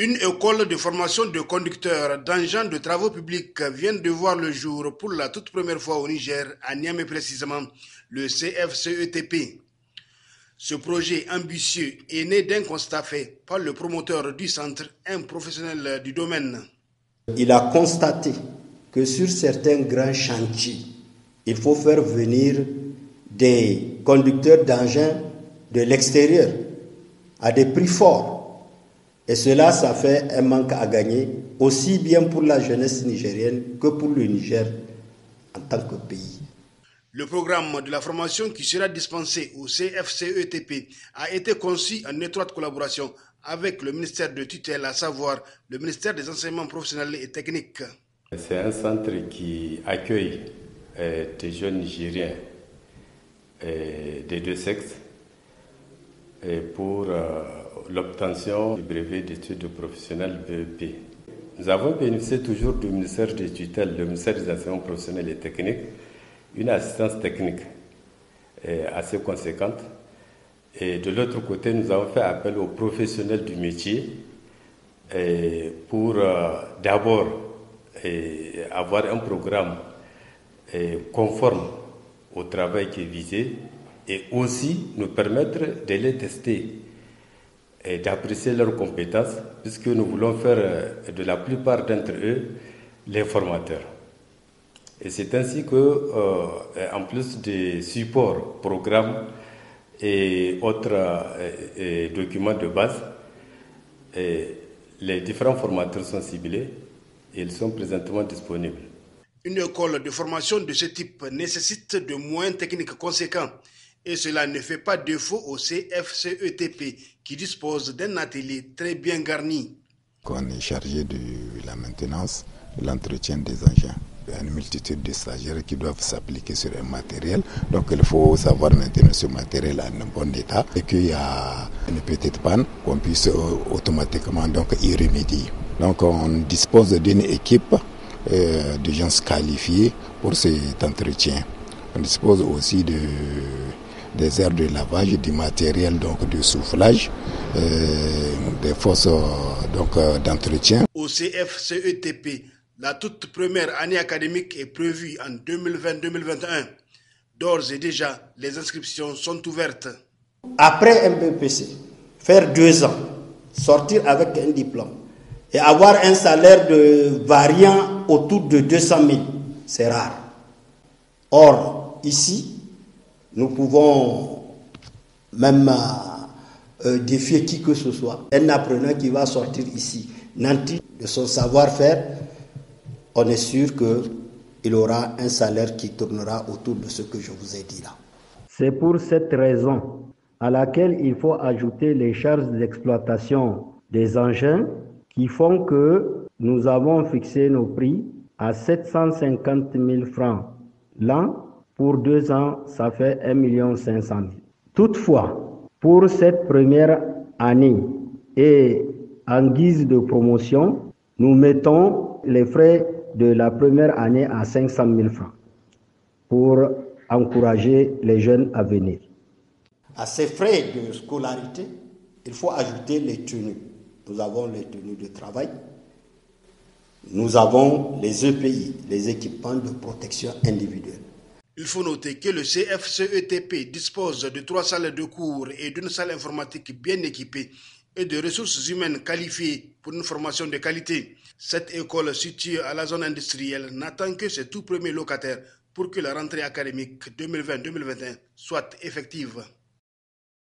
Une école de formation de conducteurs d'engins de travaux publics vient de voir le jour pour la toute première fois au Niger, à Niamey précisément, le CFCETP. Ce projet ambitieux est né d'un constat fait par le promoteur du centre, un professionnel du domaine. Il a constaté que sur certains grands chantiers, il faut faire venir des conducteurs d'engins de l'extérieur à des prix forts. Et cela, ça fait un manque à gagner, aussi bien pour la jeunesse nigérienne que pour le Niger en tant que pays. Le programme de la formation qui sera dispensé au CFCETP a été conçu en étroite collaboration avec le ministère de tutelle, à savoir le ministère des enseignements professionnels et techniques. C'est un centre qui accueille des jeunes Nigériens des deux sexes pour l'obtention du brevet d'études professionnelles BEP. Nous avons bénéficié toujours du ministère des tutelles, le ministère des enseignements professionnels et techniques, une assistance technique assez conséquente. Et de l'autre côté, nous avons fait appel aux professionnels du métier pour d'abord avoir un programme conforme au travail qui est visé et aussi nous permettre de les tester et d'apprécier leurs compétences, puisque nous voulons faire de la plupart d'entre eux les formateurs. Et c'est ainsi que, en plus des supports, programmes et autres documents de base, les différents formateurs sont ciblés et ils sont présentement disponibles. Une école de formation de ce type nécessite de moyens techniques conséquents. Et cela ne fait pas défaut au CFCETP qui dispose d'un atelier très bien garni. On est chargé de la maintenance, de l'entretien des engins. Il y a une multitude de stagiaires qui doivent s'appliquer sur un matériel. Donc il faut savoir maintenir ce matériel en bon état et qu'il y a une petite panne qu'on puisse automatiquement y remédier. Donc on dispose d'une équipe de gens qualifiés pour cet entretien. On dispose aussi des aires de lavage, du matériel de soufflage, des fosses d'entretien. Au CFCETP, la toute première année académique est prévue en 2020-2021. D'ores et déjà, les inscriptions sont ouvertes. Après un BPC, faire 2 ans, sortir avec un diplôme et avoir un salaire variant autour de 200 000, c'est rare. Or, ici, nous pouvons même défier qui que ce soit. Un apprenant qui va sortir ici, nanti de son savoir-faire, on est sûr qu'il aura un salaire qui tournera autour de ce que je vous ai dit là. C'est pour cette raison à laquelle il faut ajouter les charges d'exploitation des engins qui font que nous avons fixé nos prix à 750 000 francs l'an. Pour 2 ans, ça fait 1 500 000. Toutefois, pour cette première année et en guise de promotion, nous mettons les frais de la première année à 500 000 francs pour encourager les jeunes à venir. À ces frais de scolarité, il faut ajouter les tenues. Nous avons les tenues de travail, nous avons les EPI, les équipements de protection individuelle. Il faut noter que le CFCETP dispose de 3 salles de cours et d'une salle informatique bien équipée et de ressources humaines qualifiées pour une formation de qualité. Cette école située à la zone industrielle n'attend que ses tout premiers locataires pour que la rentrée académique 2020-2021 soit effective.